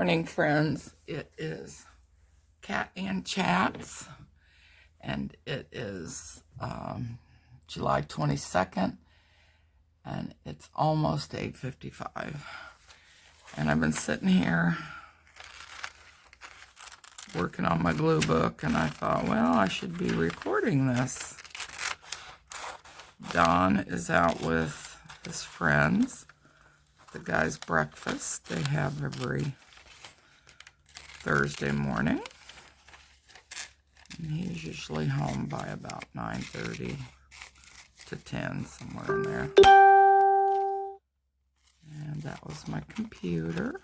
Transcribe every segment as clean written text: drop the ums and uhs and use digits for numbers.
Morning, friends. It is Cat and Chats, and it is July 22nd, and it's almost 8:55. And I've been sitting here working on my glue book, and I thought, well, I should be recording this. Don is out with his friends. The guys' breakfast they have every Thursday morning. And he's usually home by about 9:30 to 10, somewhere in there. And that was my computer.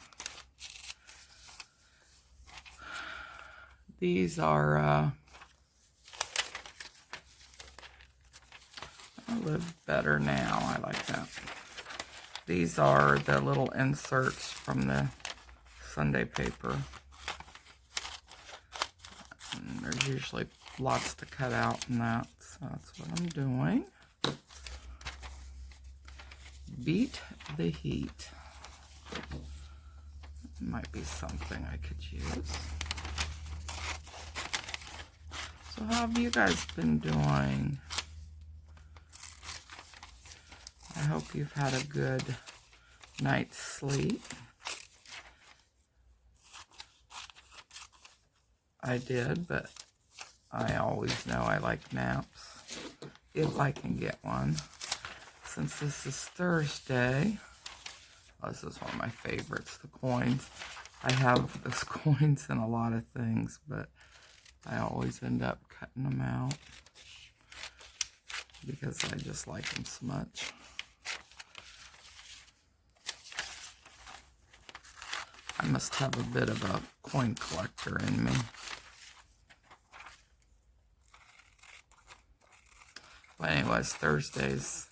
These are, I live better now. I like that. These are the little inserts from the Sunday paper. And there's usually lots to cut out in that, so that's what I'm doing. Beat the heat. Might be something I could use. So how have you guys been doing? I hope you've had a good night's sleep. I did, but I always know I like naps, if I can get one. Since this is Thursday, this is one of my favorites, the coins. I have those coins in a lot of things, but I always end up cutting them out because I just like them so much. I must have a bit of a coin collector in me. But anyways, Thursdays,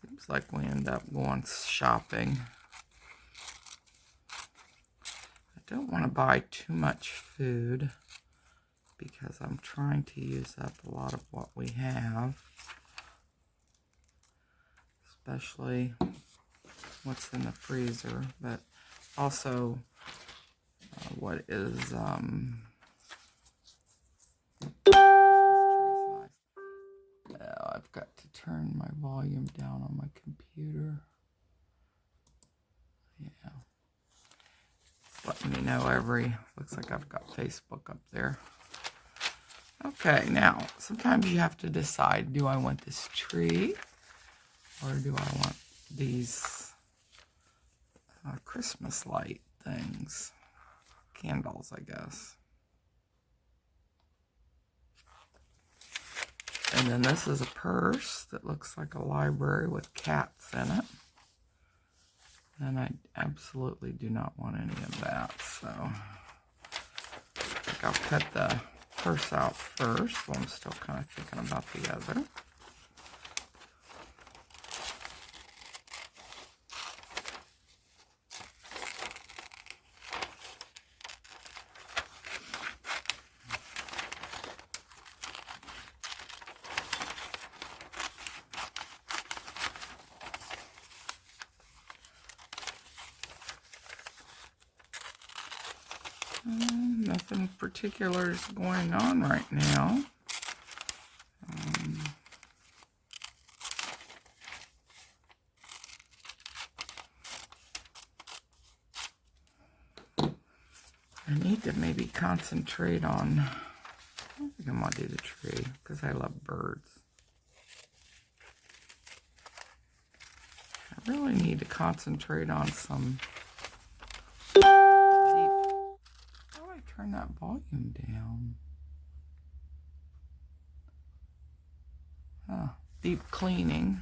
seems like we end up going shopping. I don't want to buy too much food because I'm trying to use up a lot of what we have. Especially what's in the freezer, but also what is I've got to turn my volume down on my computer. Yeah. It's letting me know looks like I've got Facebook up there. Okay, now, sometimes you have to decide, do I want this tree or do I want these Christmas light things? Candles, I guess. And then this is a purse that looks like a library with cats in it. And I absolutely do not want any of that, so I think I'll cut the purse out first while I'm still kind of thinking about the other. Nothing particular is going on right now. I need to maybe concentrate on, I don't think I'm going to do the tree because I love birds. I really need to concentrate on some deep, how do I turn that volume down? Deep cleaning,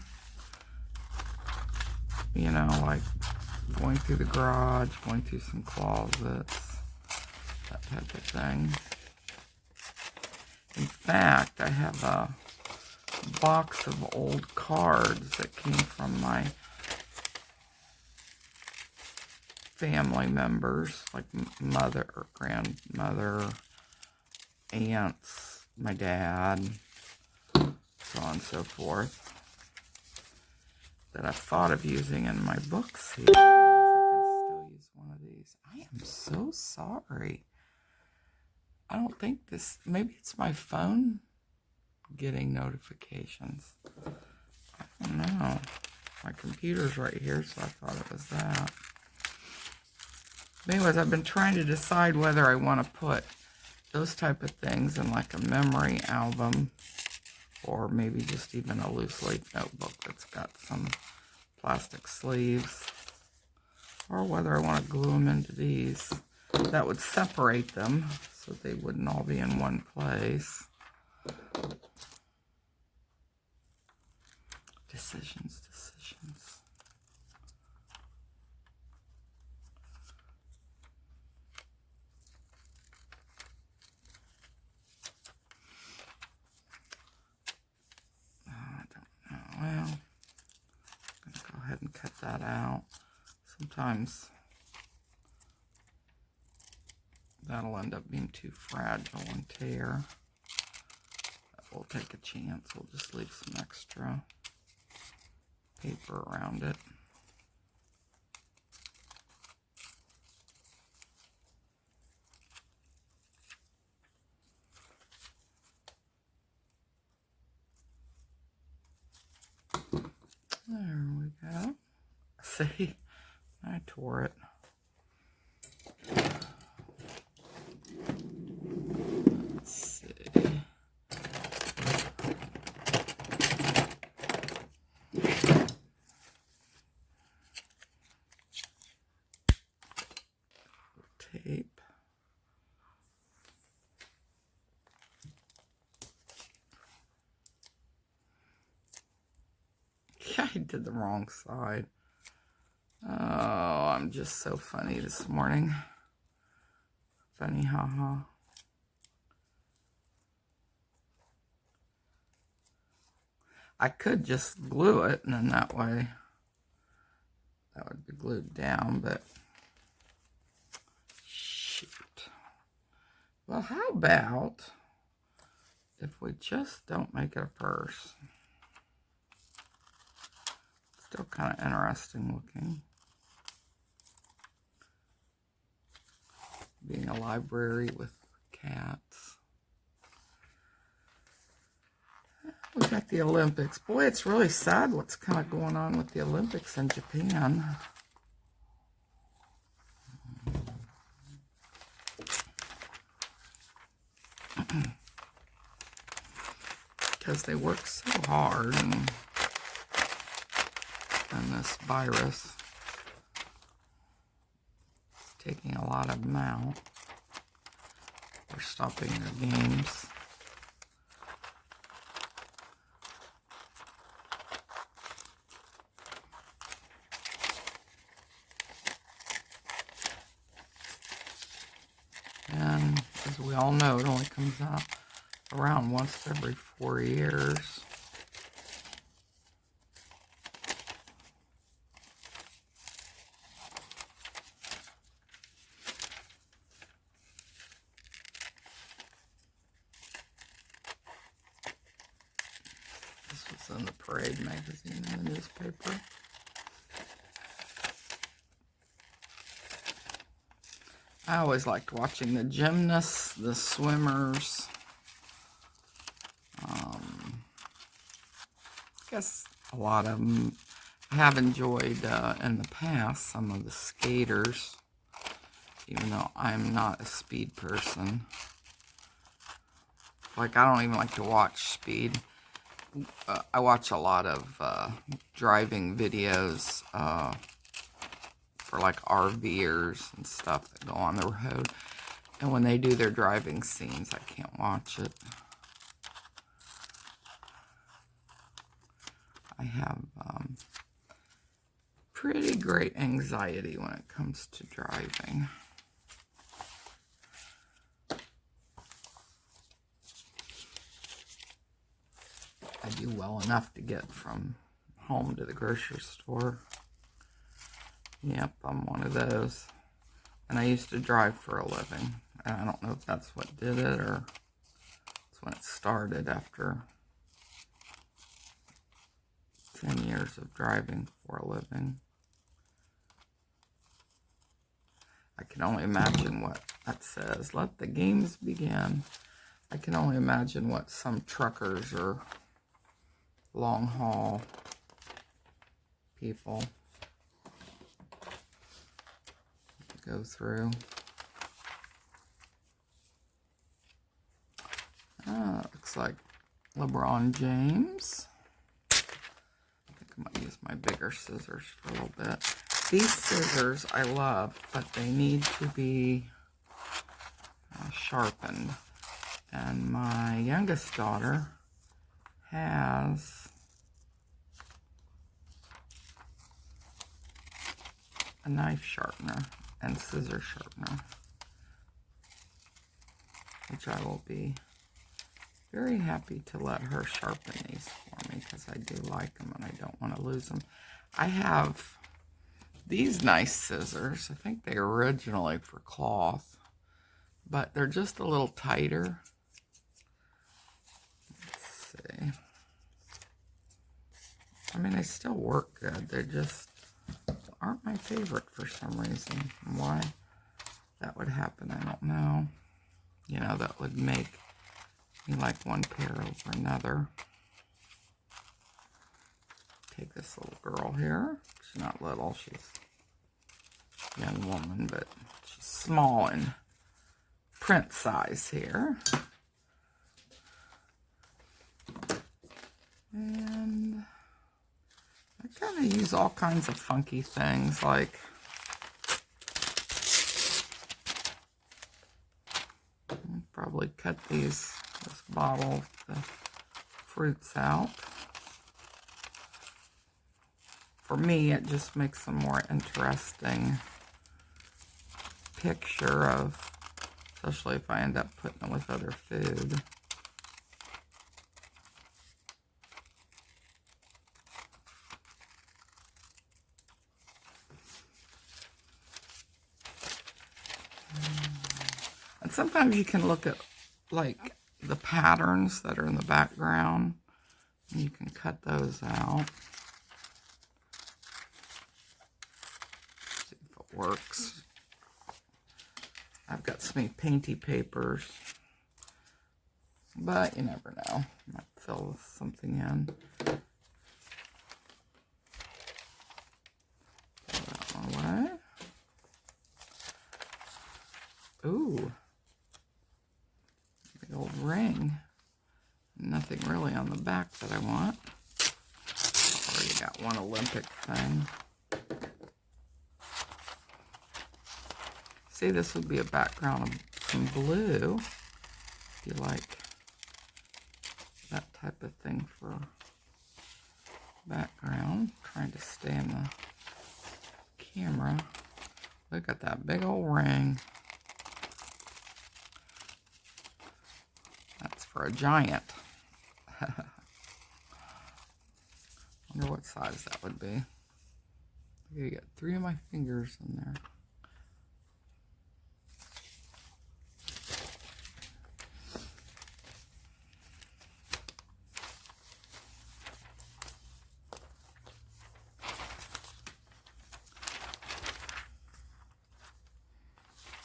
you know, like going through the garage, going through some closets, that type of thing. In fact, I have a box of old cards that came from my family members, like mother or grandmother, aunts, my dad, so on and so forth, that I've thought of using in my books here. I can still use one of these. I am so sorry. I don't think this, maybe it's my phone getting notifications. I don't know. My computer's right here, so I thought it was that. But anyways, I've been trying to decide whether I want to put those type of things in like a memory album, or maybe just even a loose leaf notebook that's got some plastic sleeves, or whether I want to glue them into these. That would separate them so they wouldn't all be in one place. Decisions. I don't know. Well, I'm going to go ahead and cut that out. Sometimes that'll end up being too fragile and tear. But we'll take a chance. We'll just leave some extra paper around it. There we go. See, I tore it. Let's see. Tape. Yeah, I did the wrong side. Oh, I'm just so funny this morning. Funny, haha. I could just glue it, and then that way that would be glued down, but shoot. Well, how about if we just don't make it a purse? Still kind of interesting looking. Being a library with cats. We got the Olympics. Boy, it's really sad what's kind of going on with the Olympics in Japan. Because they work so hard, and this virus is taking a lot of them out. They're stopping their games. And as we all know, it only comes out around once every 4 years. This was in the Parade magazine in the newspaper. I always liked watching the gymnasts, the swimmers. I guess a lot of them. I have enjoyed in the past some of the skaters, even though I'm not a speed person. Like, I don't even like to watch speed. I watch a lot of driving videos for like RVers and stuff that go on the road. And when they do their driving scenes, I can't watch it. I have pretty great anxiety when it comes to driving. I do well enough to get from home to the grocery store. Yep, I'm one of those. And I used to drive for a living. And I don't know if that's what did it or it's when it started after 10 years of driving for a living. I can only imagine what that says. Let the games begin. I can only imagine what some truckers or long haul people go through. Looks like LeBron James. I think I might use my bigger scissors for a little bit. These scissors I love, but they need to be sharpened. And my youngest daughter has a knife sharpener and scissor sharpener, which I will be very happy to let her sharpen these for me because I do like them and I don't want to lose them. I have these nice scissors. I think they are originally for cloth, but they're just a little tighter. Let's see. I mean, they still work good. They just aren't my favorite for some reason. Why that would happen, I don't know. You know, that would make me like one pair over another. Take this little girl here. She's not little, she's a young woman, but she's small in print size here. And I kind of use all kinds of funky things, like I'll probably cut this bottle of the fruits out. For me, it just makes a more interesting picture of, especially if I end up putting it with other food. And sometimes you can look at like the patterns that are in the background, and you can cut those out. See if it works. I've got some painty papers, but you never know. Might fill something in. Throw that one away. Ooh. Big old ring. Nothing really on the back that I want. Already got one Olympic thing. See, this would be a background of some blue. If you like that type of thing for background. Trying to stay in the camera. Look at that big old ring. That's for a giant. Wonder what size that would be. You got 3 of my fingers in there.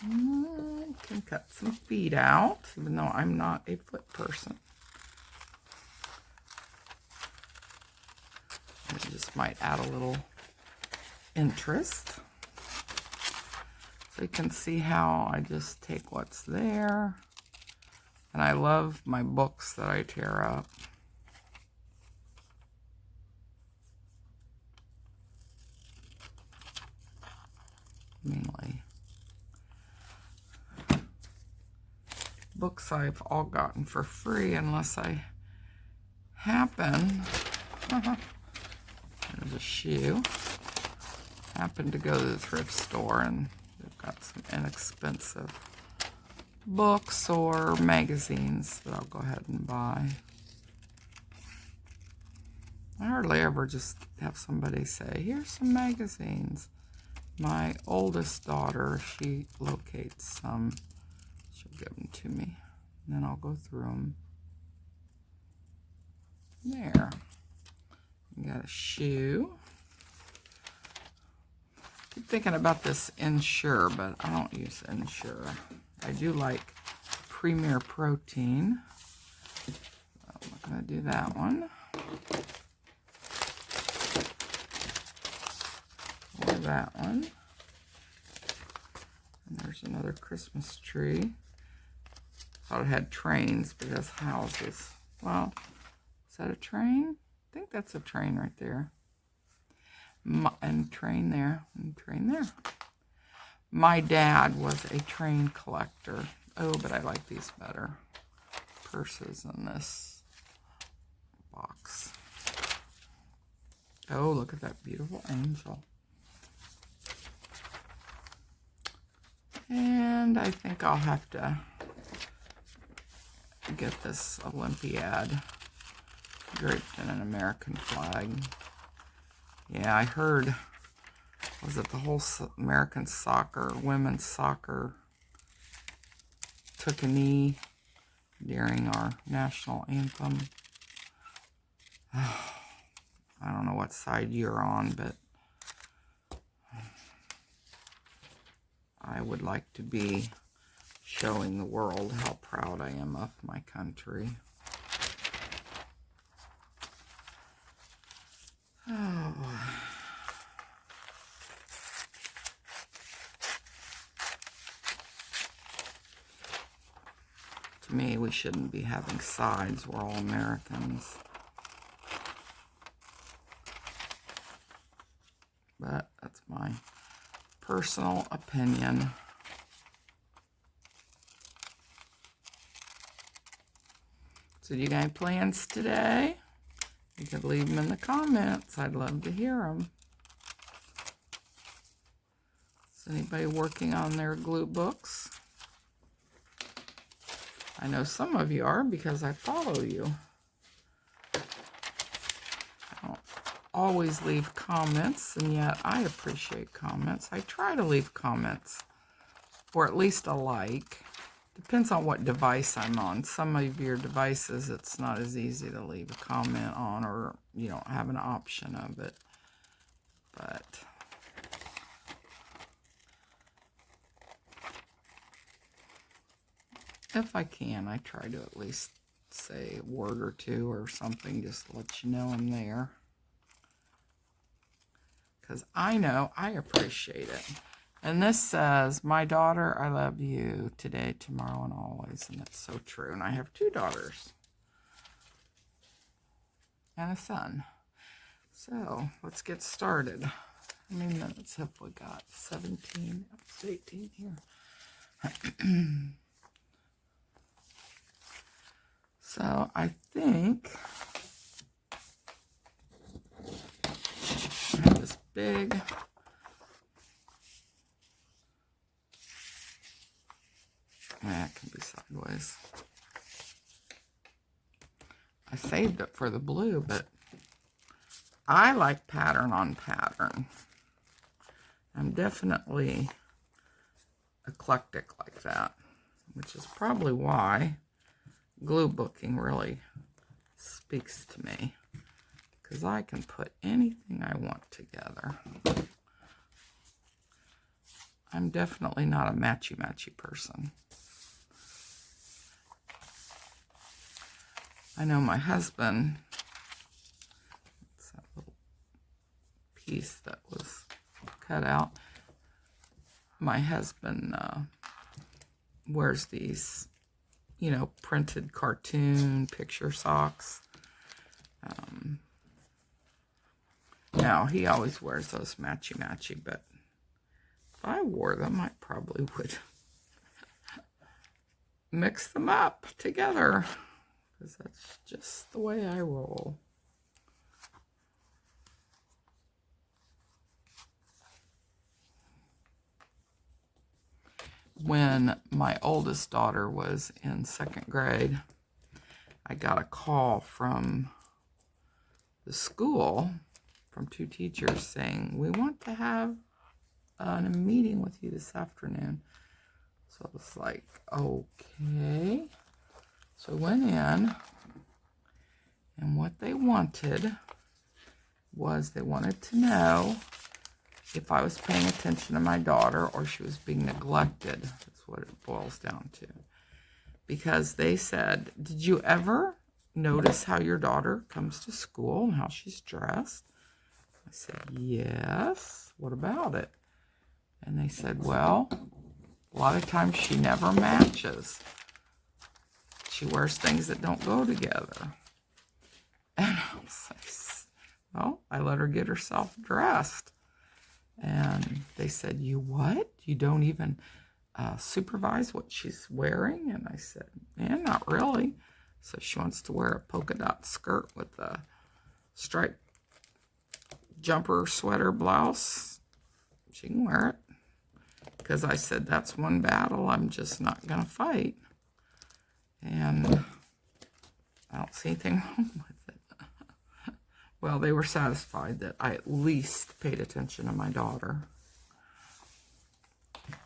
I can cut some feet out, even though I'm not a foot person. It just might add a little interest. So you can see how I just take what's there. And I love my books that I tear up. Mainly books I've all gotten for free unless I happen, there's a shoe, happen to go to the thrift store and they've got some inexpensive books or magazines that I'll go ahead and buy. I hardly ever just have somebody say, here's some magazines. My oldest daughter, she locates some. She'll give them to me. And then I'll go through them. There. We got a shoe. keep thinking about this Ensure, but I don't use Ensure. I do like Premier Protein. I'm not going to do that one. Or that one. And there's another Christmas tree. Thought it had trains, but it has houses. Well, is that a train? I think that's a train right there. And train there, and train there. My dad was a train collector. Oh, but I like these better. Purses in this box. Oh, look at that beautiful angel. And I think I'll have to get this Olympiad draped in an American flag. Yeah, I heard, was it the whole American soccer, women's soccer, took a knee during our national anthem. I don't know what side you're on, but I would like to be showing the world how proud I am of my country. Oh. To me, we shouldn't be having sides. We're all Americans. But that's my personal opinion. So do you got any plans today? You could leave them in the comments. I'd love to hear them. Is anybody working on their glue books? I know some of you are because I follow you. I don't always leave comments, and yet I appreciate comments. I try to leave comments, or at least a like. Depends on what device I'm on. Some of your devices, it's not as easy to leave a comment on, or you don't have an option of it. But if I can, I try to at least say a word or two or something, just to let you know I'm there. Because I know I appreciate it. And this says, my daughter, I love you today, tomorrow, and always. And it's so true. And I have 2 daughters. And a son. So, let's get started. How many minutes have we got? 17. It's 18 here. So, I think I have this big... That can be sideways. I saved it for the blue, but I like pattern on pattern. I'm definitely eclectic like that, which is probably why glue booking really speaks to me, because I can put anything I want together. I'm definitely not a matchy-matchy person. I know my husband, it's that little piece that was cut out. My husband wears these, you know, printed cartoon picture socks. Now, he always wears those matchy-matchy, but if I wore them, I probably would mix them up together. Because that's just the way I roll. When my oldest daughter was in 2nd grade, I got a call from the school, from 2 teachers, saying, we want to have a meeting with you this afternoon. So I was like, okay. So I went in, and what they wanted was they wanted to know if I was paying attention to my daughter or she was being neglected. That's what it boils down to. Because they said, did you ever notice how your daughter comes to school and how she's dressed? I said, yes. What about it? And they said, well, a lot of times she never matches. She wears things that don't go together. And I was like, well, I let her get herself dressed. And they said, you what? You don't even supervise what she's wearing? And I said, yeah, not really. So she wants to wear a polka dot skirt with a striped jumper, sweater, blouse. She can wear it. Because I said, that's one battle I'm just not going to fight. And I don't see anything wrong with it. Well, they were satisfied that I at least paid attention to my daughter.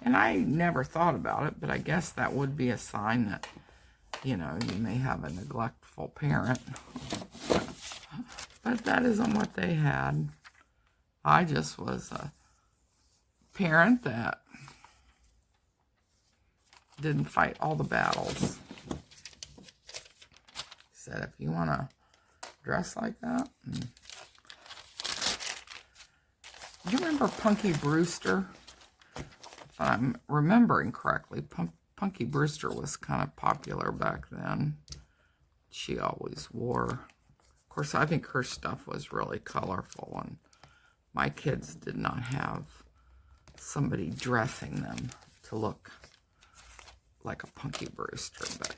And I never thought about it, but I guess that would be a sign that, you know, you may have a neglectful parent. But that isn't what they had. I just was a parent that didn't fight all the battles. Said, if you want to dress like that. You remember Punky Brewster? If I'm remembering correctly, Punky Brewster was kind of popular back then. She always wore. Of course, I think her stuff was really colorful, and my kids did not have somebody dressing them to look like a Punky Brewster, but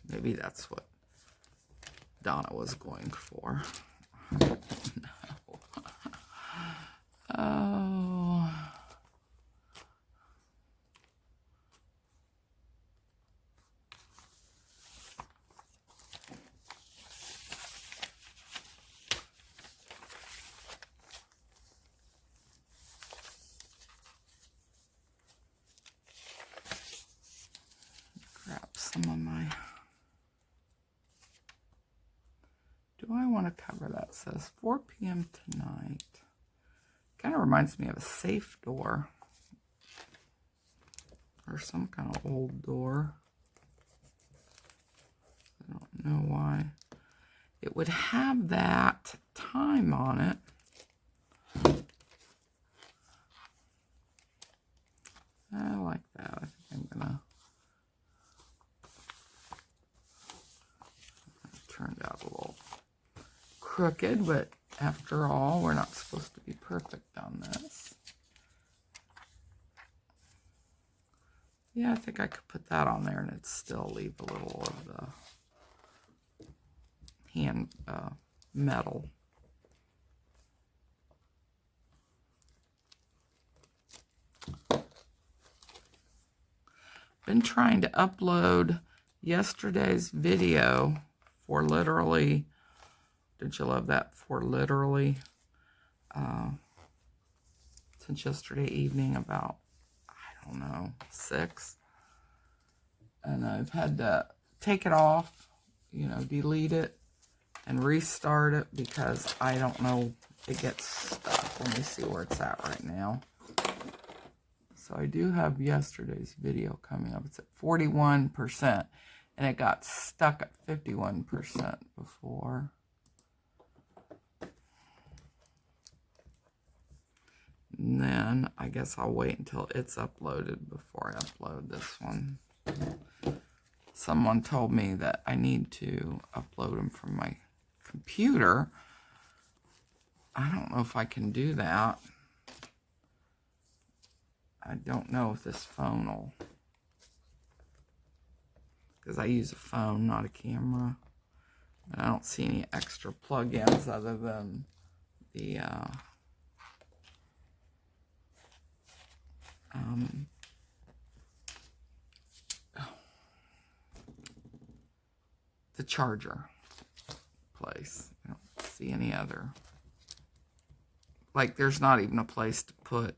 maybe that's what Donna was going for. I don't know. Oh. Grab some of my... Do I want to cover that? It says 4 p.m. tonight. Kind of reminds me of a safe door. Or some kind of old door. I don't know why. It would have that time on it. I like that. I think I'm gonna... It turned out a little crooked, but after all, we're not supposed to be perfect on this. Yeah, I think I could put that on there and it'd still leave a little of the hand metal. Been trying to upload yesterday's video for literally, did you love that? For literally, since yesterday evening about, I don't know, 6. And I've had to take it off, you know, delete it and restart it because I don't know, it gets stuck. Let me see where it's at right now. So I do have yesterday's video coming up. It's at 41%, and it got stuck at 51% before. And then I guess I'll wait until it's uploaded before I upload this one. Someone told me that I need to upload them from my computer. I don't know if I can do that. I don't know if this phone will, because I use a phone, not a camera. And I don't see any extra plugins other than the charger place. I don't see any other. Like, there's not even a place to put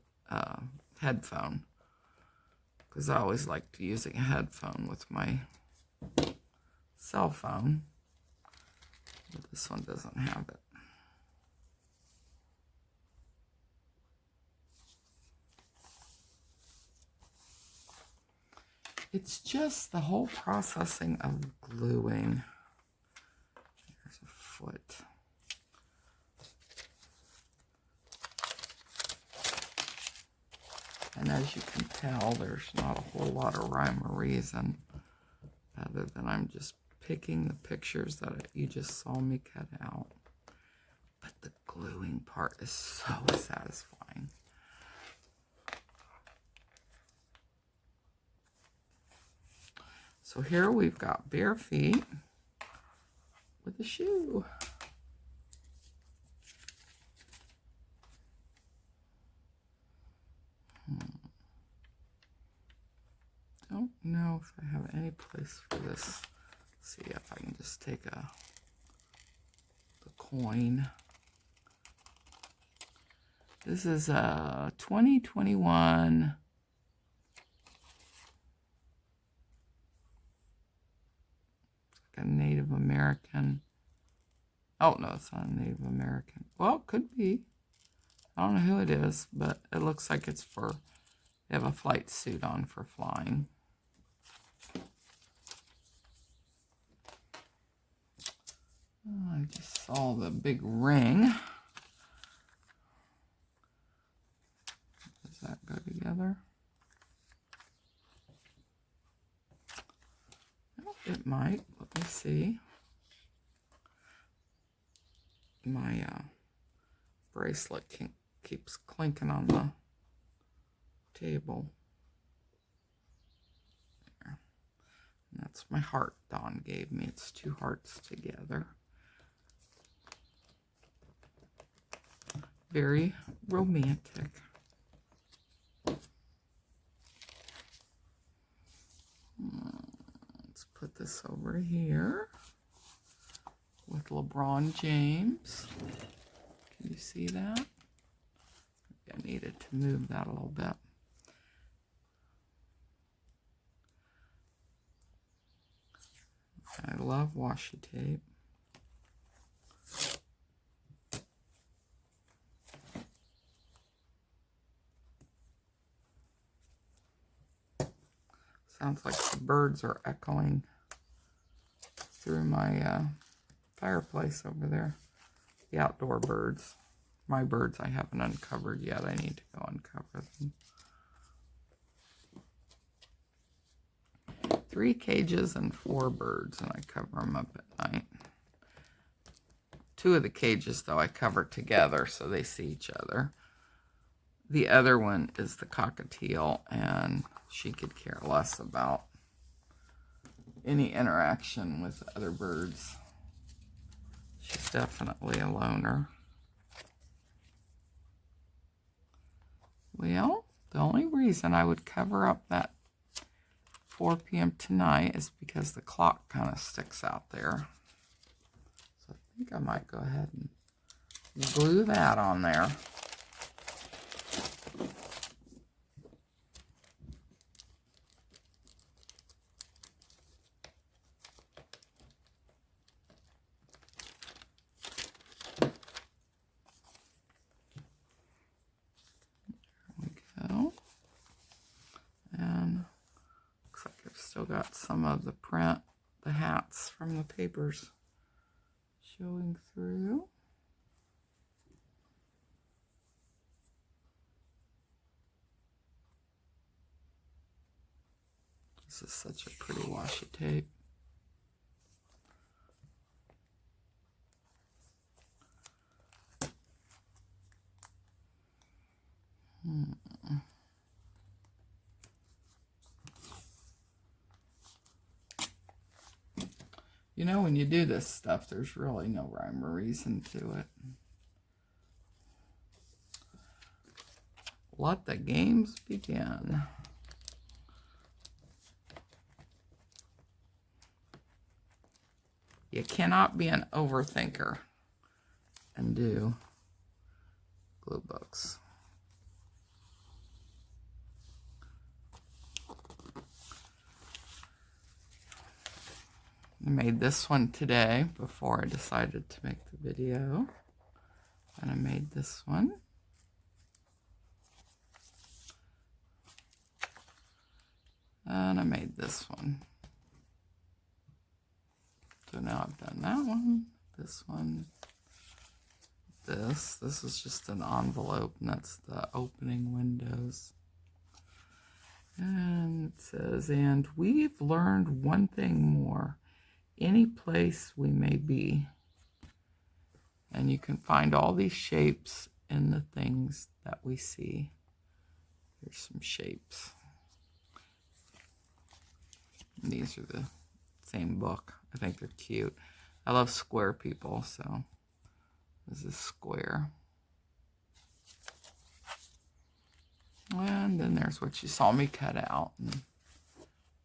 headphone, because I always liked using a headphone with my cell phone, but this one doesn't have it. It's just the whole processing of gluing. There's a foot. And as you can tell, there's not a whole lot of rhyme or reason other than I'm just picking the pictures that you just saw me cut out. But the gluing part is so satisfying. So here we've got bare feet with a shoe. Don't know if I have any place for this. Let's see if I can just take the coin. This is a 2021 a Native American. Oh, no, it's not a Native American. Well, it could be. I don't know who it is, but it looks like it's for, they have a flight suit on for flying. I just saw the big ring. Does that go together? It might. Let me see. My bracelet keeps clinking on the table. There. And that's my heart Dawn gave me. It's 2 hearts together. Very romantic. Let's put this over here with LeBron James. Can you see that? I needed to move that a little bit. I love washi tape. Sounds like the birds are echoing through my fireplace over there. The outdoor birds. My birds I haven't uncovered yet. I need to go uncover them. 3 cages and 4 birds, and I cover them up at night. 2 of the cages, though, I cover together so they see each other. The other one is the cockatiel, and she could care less about any interaction with other birds. She's definitely a loner. Well, the only reason I would cover up that 4 p.m. tonight is because the clock kind of sticks out there. So I think I might go ahead and glue that on there. Still got some of the print, the hats from the papers showing through. This is such a pretty washi tape. You know, when you do this stuff, there's really no rhyme or reason to it. Let the games begin. You cannot be an overthinker and do glue books. I made this one today before I decided to make the video. And I made this one. And I made this one. So now I've done that one, this one, this. This is just an envelope, and that's the opening windows. And it says, and we've learned one thing more. Any place we may be. And you can find all these shapes in the things that we see. Here's some shapes. And these are the same book. I think they're cute. I love square people, so this is square. And then there's what you saw me cut out and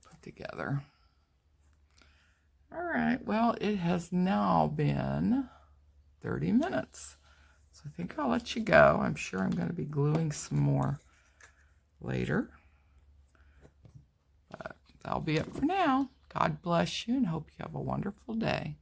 put together. All right, well, it has now been 30 minutes. So I think I'll let you go. I'm sure I'm going to be gluing some more later. But that'll be it for now. God bless you and hope you have a wonderful day.